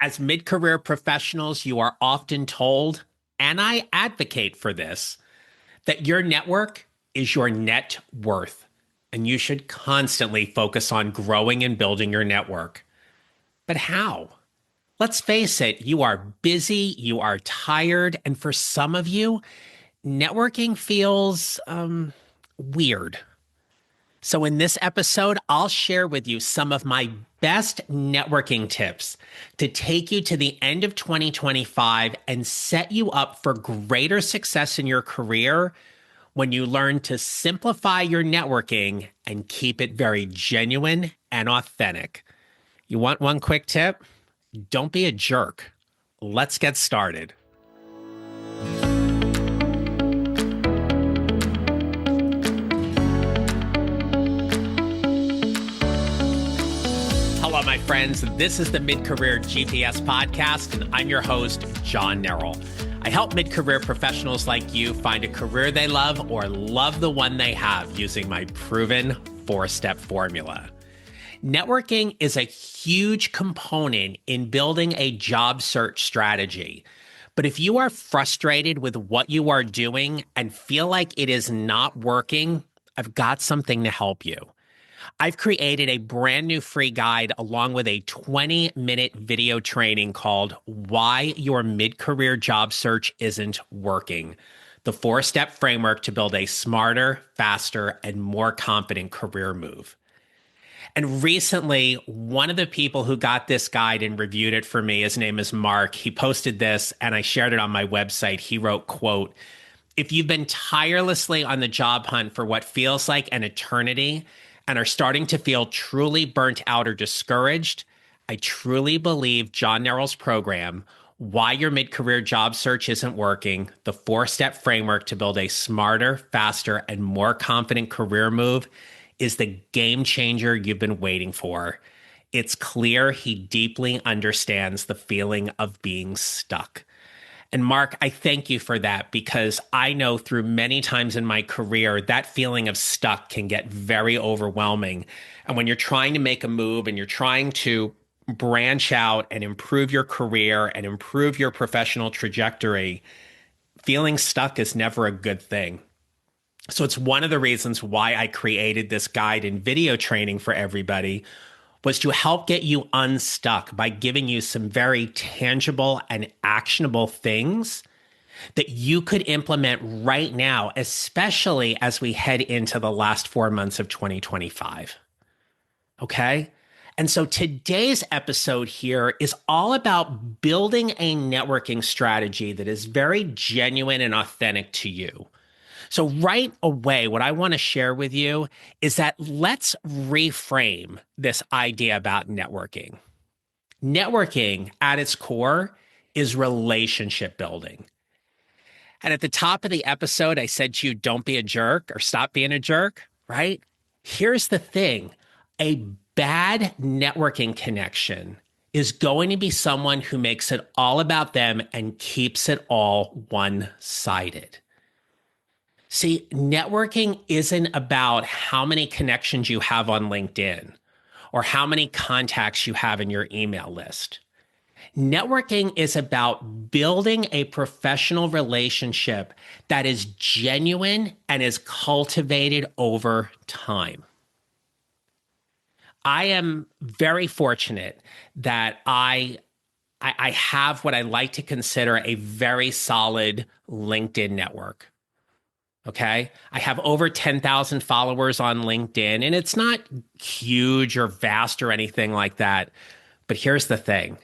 As mid-career professionals, you are often told, and I advocate for this, that your network is your net worth, and you should constantly focus on growing and building your network. But how? Let's face it, you are busy, you are tired, and for some of you, networking feels weird. So, in this episode, I'll share with you some of my best networking tips to take you to the end of 2025 and set you up for greater success in your career when you learn to simplify your networking and keep it very genuine and authentic. You want one quick tip? Don't be a jerk. Let's get started. Hello, my friends. This is the Mid-Career GPS podcast, and I'm your host, John Neral. I help mid-career professionals like you find a career they love or love the one they have using my proven four-step formula. Networking is a huge component in building a job search strategy. But if you are frustrated with what you are doing and feel like it is not working, I've got something to help you. I've created a brand new free guide along with a 20-minute video training called Why Your Mid-Career Job Search Isn't Working, the four-step framework to build a smarter, faster, and more confident career move. And recently, one of the people who got this guide and reviewed it for me, his name is Mark, he posted this and I shared it on my website. He wrote, quote, "If you've been tirelessly on the job hunt for what feels like an eternity and are starting to feel truly burnt out or discouraged, I truly believe John Neral's program, Why Your Mid-Career Job Search Isn't Working, the four-step framework to build a smarter, faster, and more confident career move, is the game changer you've been waiting for. It's clear he deeply understands the feeling of being stuck." And Mark, I thank you for that because I know through many times in my career, that feeling of stuck can get very overwhelming. And when you're trying to make a move and you're trying to branch out and improve your career and improve your professional trajectory, feeling stuck is never a good thing. So it's one of the reasons why I created this guide and video training for everybody was to help get you unstuck by giving you some very tangible and actionable things that you could implement right now, especially as we head into the last 4 months of 2025. Okay? And so today's episode here is all about building a networking strategy that is very genuine and authentic to you. So right away, what I want to share with you is that let's reframe this idea about networking. Networking at its core is relationship building. And at the top of the episode, I said to you, don't be a jerk or stop being a jerk, right? Here's the thing. A bad networking connection is going to be someone who makes it all about them and keeps it all one-sided. See, networking isn't about how many connections you have on LinkedIn or how many contacts you have in your email list. Networking is about building a professional relationship that is genuine and is cultivated over time. I am very fortunate that I have what I like to consider a very solid LinkedIn network. Okay. I have over 10,000 followers on LinkedIn, and it's not huge or vast or anything like that. But here's the thing.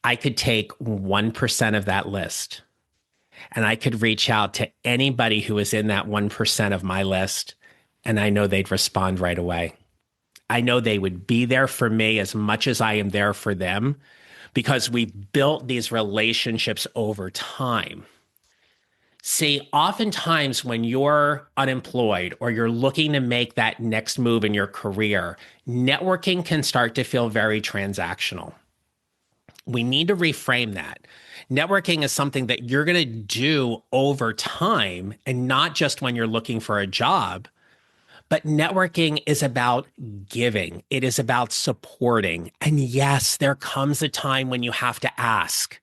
I could take 1% of that list and I could reach out to anybody who is in that 1% of my list, and I know they'd respond right away. I know they would be there for me as much as I am there for them because we've built these relationships over time. See, oftentimes when you're unemployed or you're looking to make that next move in your career, networking can start to feel very transactional. We need to reframe that. Networking is something that you're going to do over time and not just when you're looking for a job, But networking is about giving, it is about supporting. And yes, there comes a time when you have to ask.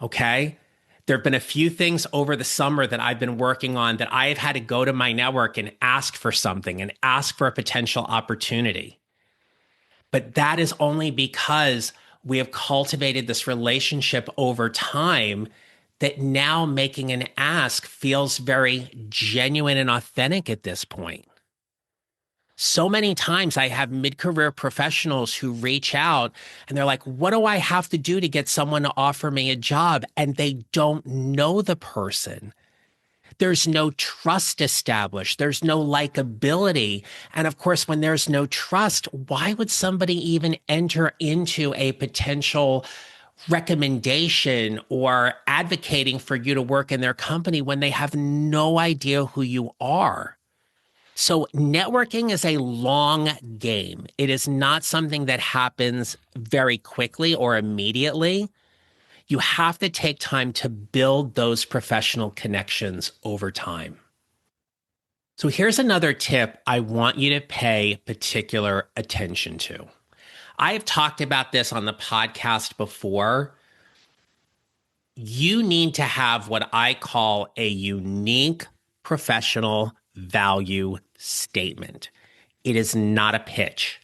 Okay. There have been a few things over the summer that I've been working on that I have had to go to my network and ask for something and ask for a potential opportunity. But that is only because we have cultivated this relationship over time that now making an ask feels very genuine and authentic at this point. So many times I have mid-career professionals who reach out and they're like, what do I have to do to get someone to offer me a job? And they don't know the person. There's no trust established. There's no likability. And of course, when there's no trust, why would somebody even enter into a potential recommendation or advocating for you to work in their company when they have no idea who you are? So, networking is a long game. It is not something that happens very quickly or immediately. You have to take time to build those professional connections over time. So, here's another tip I want you to pay particular attention to. I have talked about this on the podcast before. You need to have what I call a unique professional value statement. It is not a pitch.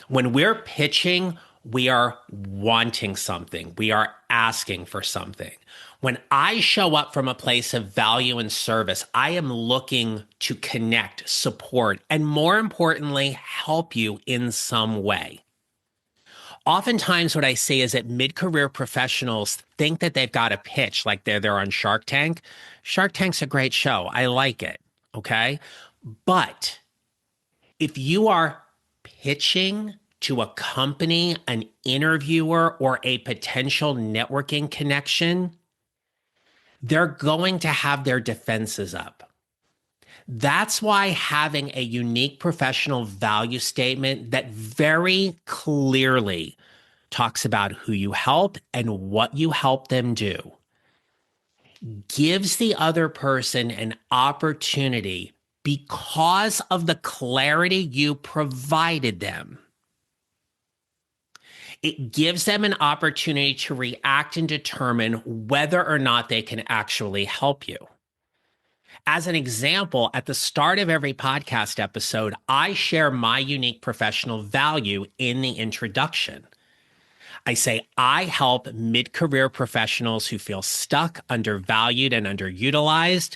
When we're pitching, we are wanting something, we are asking for something. When I show up from a place of value and service, I am looking to connect, support, and more importantly, help you in some way. Oftentimes, what I see is that mid-career professionals think that they've got a pitch, like they're on Shark Tank. Shark Tank's a great show. I like it. Okay. But if you are pitching to a company, an interviewer, or a potential networking connection, they're going to have their defenses up. That's why having a unique professional value statement that very clearly talks about who you help and what you help them do gives the other person an opportunity because of the clarity you provided them. It gives them an opportunity to react and determine whether or not they can actually help you. As an example, at the start of every podcast episode, I share my unique professional value in the introduction. I say, I help mid-career professionals who feel stuck, undervalued, and underutilized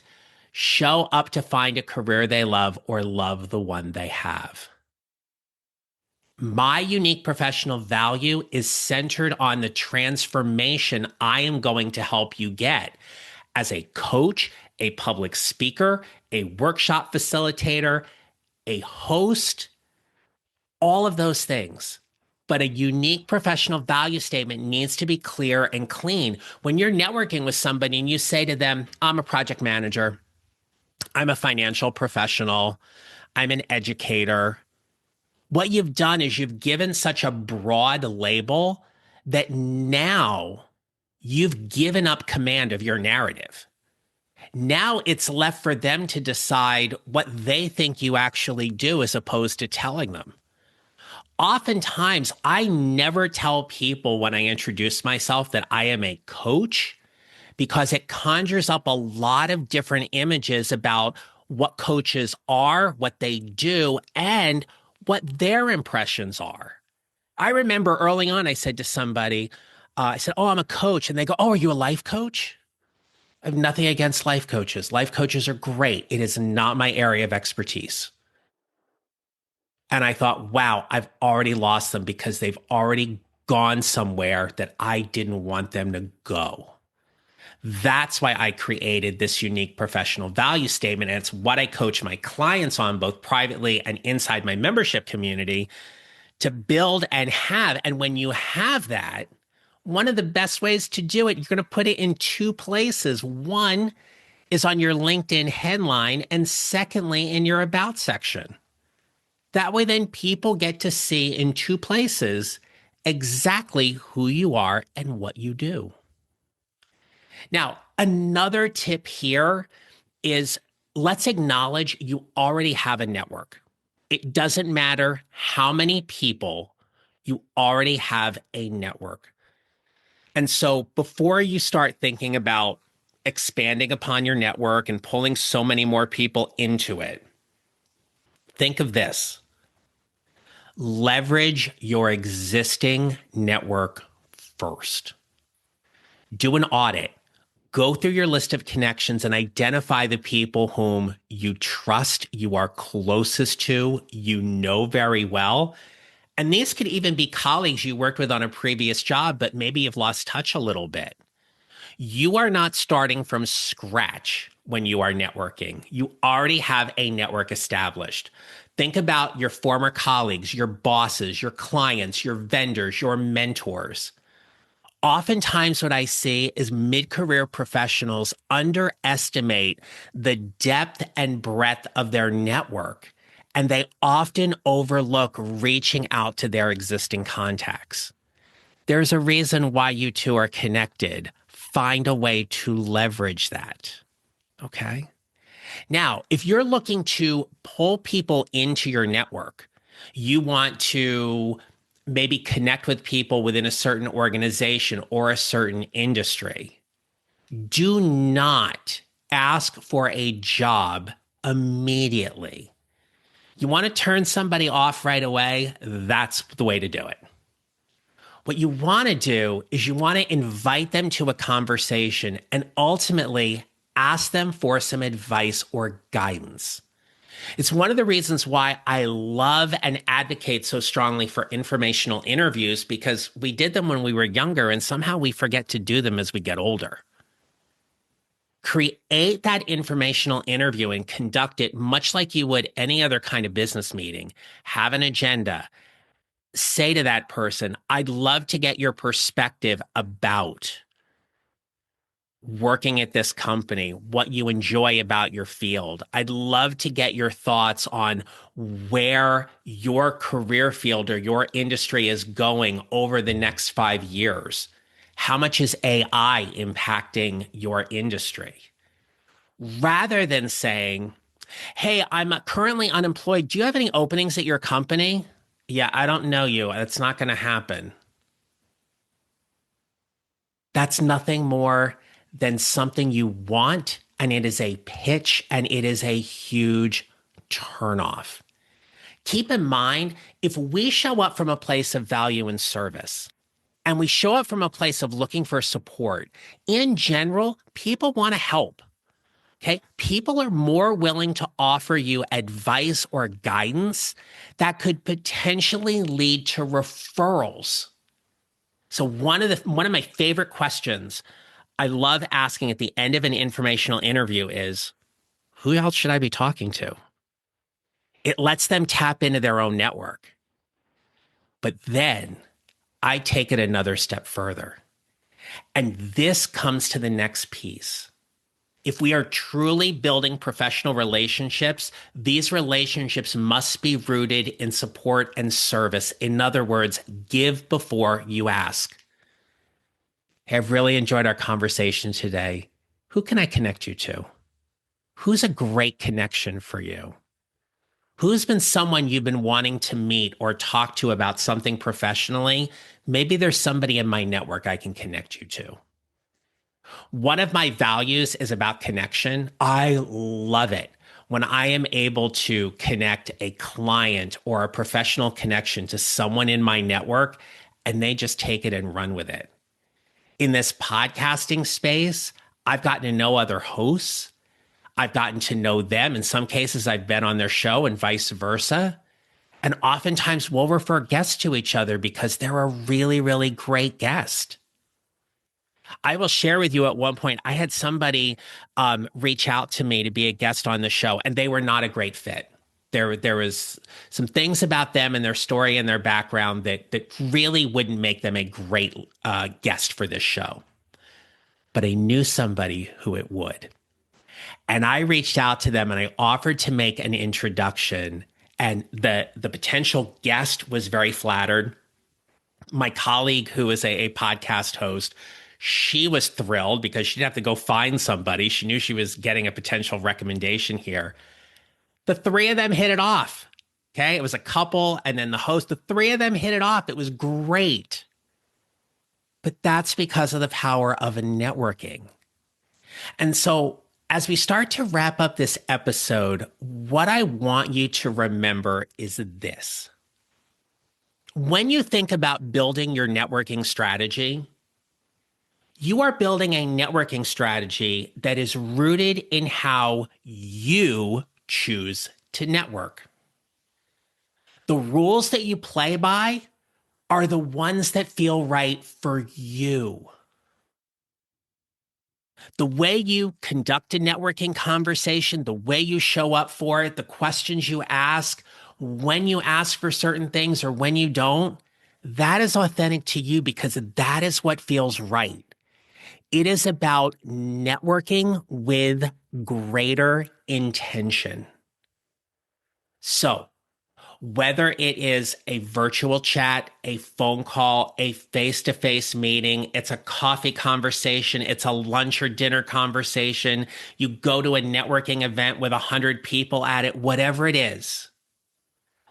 show up to find a career they love or love the one they have. My unique professional value is centered on the transformation I am going to help you get as a coach, a public speaker, a workshop facilitator, a host, all of those things. But a unique professional value statement needs to be clear and clean. When you're networking with somebody and you say to them, I'm a project manager, I'm a financial professional, I'm an educator, what you've done is you've given such a broad label that now you've given up command of your narrative. Now it's left for them to decide what they think you actually do as opposed to telling them. Oftentimes, I never tell people when I introduce myself that I am a coach because it conjures up a lot of different images about what coaches are, what they do, and what their impressions are. I remember early on, I said to somebody, I said, oh, I'm a coach. And they go, oh, are you a life coach? I have nothing against life coaches. Life coaches are great. It is not my area of expertise. And I thought, wow, I've already lost them because they've already gone somewhere that I didn't want them to go. That's why I created this unique professional value statement. And it's what I coach my clients on, both privately and inside my membership community, to build and have. And when you have that, one of the best ways to do it, you're going to put it in two places. One is on your LinkedIn headline, and secondly, in your about section. That way, then people get to see in two places exactly who you are and what you do. Now, another tip here is let's acknowledge you already have a network. It doesn't matter how many people, you already have a network. And so before you start thinking about expanding upon your network and pulling so many more people into it, think of this. Leverage your existing network first. Do an audit. Go through your list of connections and identify the people whom you trust, you are closest to, you know very well. And these could even be colleagues you worked with on a previous job, but maybe you've lost touch a little bit. You are not starting from scratch when you are networking. You already have a network established. Think about your former colleagues, your bosses, your clients, your vendors, your mentors. Oftentimes, what I see is mid-career professionals underestimate the depth and breadth of their network, and they often overlook reaching out to their existing contacts. There's a reason why you two are connected. Find a way to leverage that. Okay. Now, if you're looking to pull people into your network, you want to maybe connect with people within a certain organization or a certain industry. Do not ask for a job immediately. You want to turn somebody off right away? That's the way to do it. What you want to do is you want to invite them to a conversation and ultimately ask them for some advice or guidance. It's one of the reasons why I love and advocate so strongly for informational interviews, because we did them when we were younger and somehow we forget to do them as we get older. Create that informational interview and conduct it much like you would any other kind of business meeting. Have an agenda. Say to that person, I'd love to get your perspective about working at this company, what you enjoy about your field. I'd love to get your thoughts on where your career field or your industry is going over the next 5 years. How much is AI impacting your industry? Rather than saying, hey, I'm currently unemployed. Do you have any openings at your company? Yeah, I don't know you. That's not going to happen. That's nothing more than something you want, and it is a pitch, and it is a huge turnoff. Keep in mind, if we show up from a place of value and service, and we show up from a place of looking for support, in general, people want to help. Okay. People are more willing to offer you advice or guidance that could potentially lead to referrals. So one of my favorite questions I love asking at the end of an informational interview is, who else should I be talking to? It lets them tap into their own network. But then I take it another step further. And this comes to the next piece. If we are truly building professional relationships, these relationships must be rooted in support and service. In other words, give before you ask. Hey, I've really enjoyed our conversation today. Who can I connect you to? Who's a great connection for you? Who's been someone you've been wanting to meet or talk to about something professionally? Maybe there's somebody in my network I can connect you to. One of my values is about connection. I love it when I am able to connect a client or a professional connection to someone in my network and they just take it and run with it. In this podcasting space, I've gotten to know other hosts. I've gotten to know them. In some cases, I've been on their show and vice versa. And oftentimes we'll refer guests to each other because they're a really, really great guest. I will share with you at one point, I had somebody reach out to me to be a guest on the show, and they were not a great fit. There was some things about them and their story and their background that really wouldn't make them a great guest for this show. But I knew somebody who it would. And I reached out to them and I offered to make an introduction. And the potential guest was very flattered. My colleague, who is a podcast host, She was thrilled because she didn't have to go find somebody. She knew she was getting a potential recommendation here. The three of them hit it off. Okay. It was a couple and then the host. The three of them hit it off. It was great. But that's because of the power of networking. And so, as we start to wrap up this episode, what I want you to remember is this. When you think about building your networking strategy, you are building a networking strategy that is rooted in how you choose to network. The rules that you play by are the ones that feel right for you. The way you conduct a networking conversation, the way you show up for it, the questions you ask, when you ask for certain things or when you don't, that is authentic to you because that is what feels right. It is about networking with greater intention. So, whether it is a virtual chat, a phone call, a face-to-face meeting, it's a coffee conversation, it's a lunch or dinner conversation, you go to a networking event with 100 people at it, whatever it is,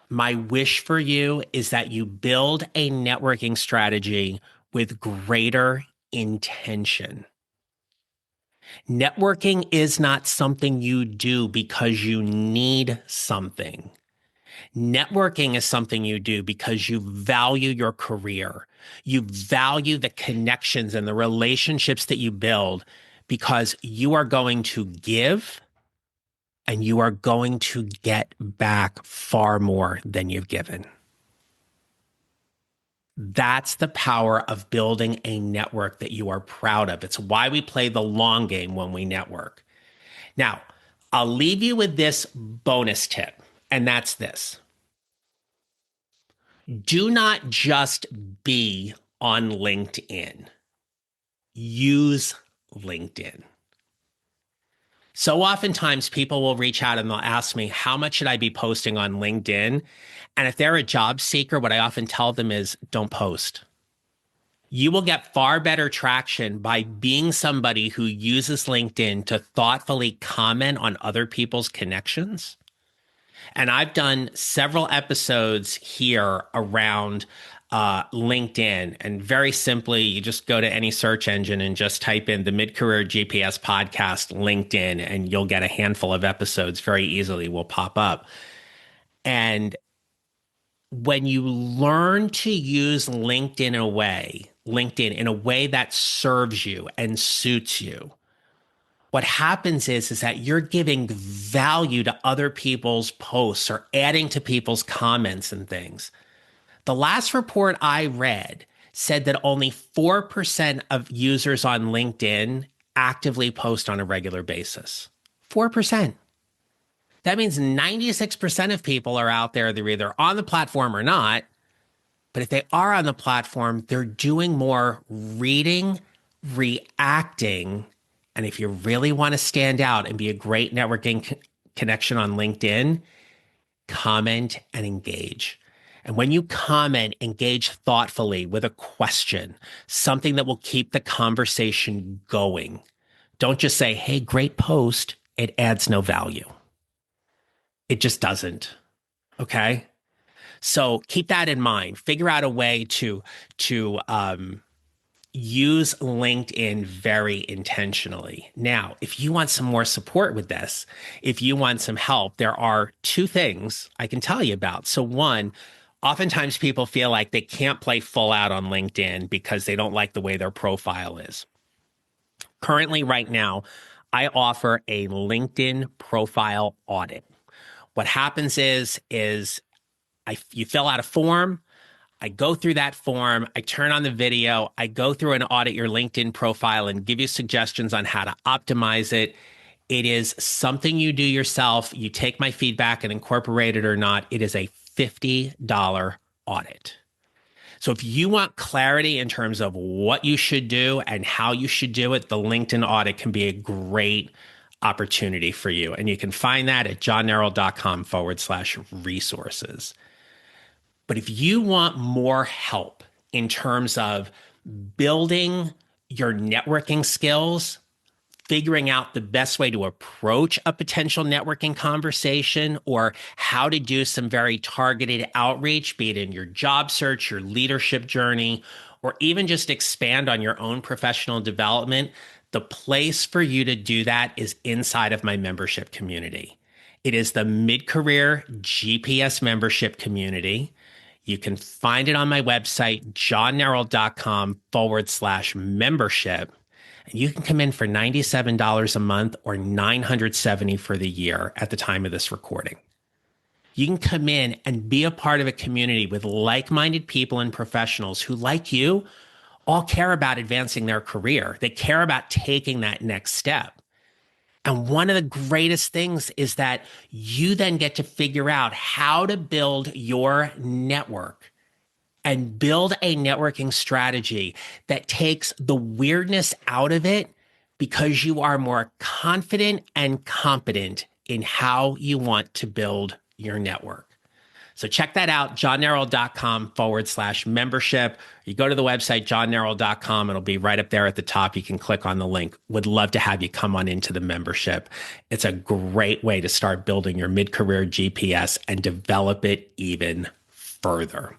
my wish for you is that you build a networking strategy with greater intention. Networking is not something you do because you need something. Networking is something you do because you value your career. You value the connections and the relationships that you build because you are going to give and you are going to get back far more than you've given. That's the power of building a network that you are proud of. It's why we play the long game when we network. Now, I'll leave you with this bonus tip, and that's this. Do not just be on LinkedIn. Use LinkedIn. So oftentimes people will reach out and they'll ask me, how much should I be posting on LinkedIn? And if they're a job seeker, what I often tell them is don't post. You will get far better traction by being somebody who uses LinkedIn to thoughtfully comment on other people's connections. And I've done several episodes here around LinkedIn. And very simply, you just go to any search engine and just type in the Mid-Career GPS podcast LinkedIn, and you'll get a handful of episodes very easily will pop up. And when you learn to use LinkedIn in a way that serves you and suits you, what happens is that you're giving value to other people's posts or adding to people's comments and things. The last report I read said that only 4% of users on LinkedIn actively post on a regular basis. 4%. That means 96% of people are out there. They're either on the platform or not. But if they are on the platform, they're doing more reading, reacting. And if you really want to stand out and be a great networking connection on LinkedIn, comment and engage. And when you comment, engage thoughtfully with a question, something that will keep the conversation going. Don't just say, hey, great post. It adds no value. It just doesn't. Okay. So keep that in mind. Figure out a way to use LinkedIn very intentionally. Now, if you want some more support with this, if you want some help, there are two things I can tell you about. So one, oftentimes people feel like they can't play full out on LinkedIn because they don't like the way their profile is. Currently, right now, I offer a LinkedIn profile audit. What happens is you fill out a form. I go through that form. I turn on the video. I go through and audit your LinkedIn profile and give you suggestions on how to optimize it. It is something you do yourself. You take my feedback and incorporate it or not. It is a $50 audit. So if you want clarity in terms of what you should do and how you should do it, the LinkedIn audit can be a great opportunity for you. And you can find that at johnneral.com/resources. But if you want more help in terms of building your networking skills, figuring out the best way to approach a potential networking conversation, or how to do some very targeted outreach, be it in your job search, your leadership journey, or even just expand on your own professional development, the place for you to do that is inside of my membership community. It is the Mid-Career GPS membership community. You can find it on my website, johnneral.com/membership. And you can come in for $97 a month or $970 for the year at the time of this recording. You can come in and be a part of a community with like-minded people and professionals who, like you, all care about advancing their career. They care about taking that next step. And one of the greatest things is that you then get to figure out how to build your network and build a networking strategy that takes the weirdness out of it because you are more confident and competent in how you want to build your network. So check that out, johnneral.com/membership. You go to the website, johnneral.com. It'll be right up there at the top. You can click on the link. Would love to have you come on into the membership. It's a great way to start building your mid-career GPS and develop it even further.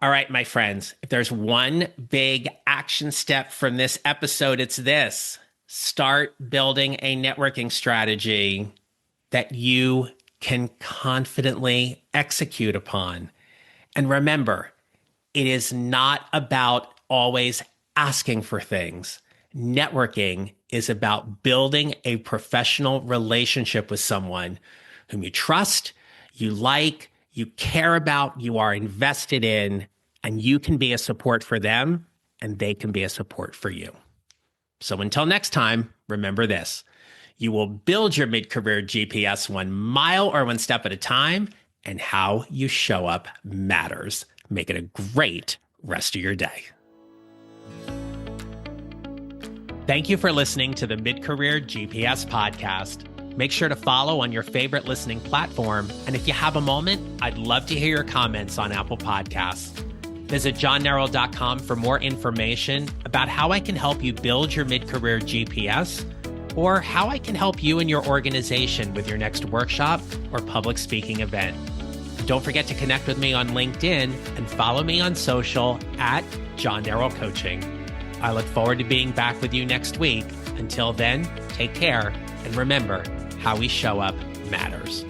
All right, my friends, if there's one big action step from this episode, it's this. Start building a networking strategy that you can confidently execute upon. And remember, it is not about always asking for things. Networking is about building a professional relationship with someone whom you trust, you like, you care about, you are invested in, and you can be a support for them, and they can be a support for you. So until next time, remember this. You will build your mid-career GPS 1 mile or 1 step at a time, and how you show up matters. Make it a great rest of your day. Thank you for listening to the Mid-Career GPS podcast. Make sure to follow on your favorite listening platform. And if you have a moment, I'd love to hear your comments on Apple Podcasts. Visit johnneral.com for more information about how I can help you build your mid-career GPS, or how I can help you and your organization with your next workshop or public speaking event. Don't forget to connect with me on LinkedIn and follow me on social at John Neral Coaching. I look forward to being back with you next week. Until then, take care, and remember, how we show up matters.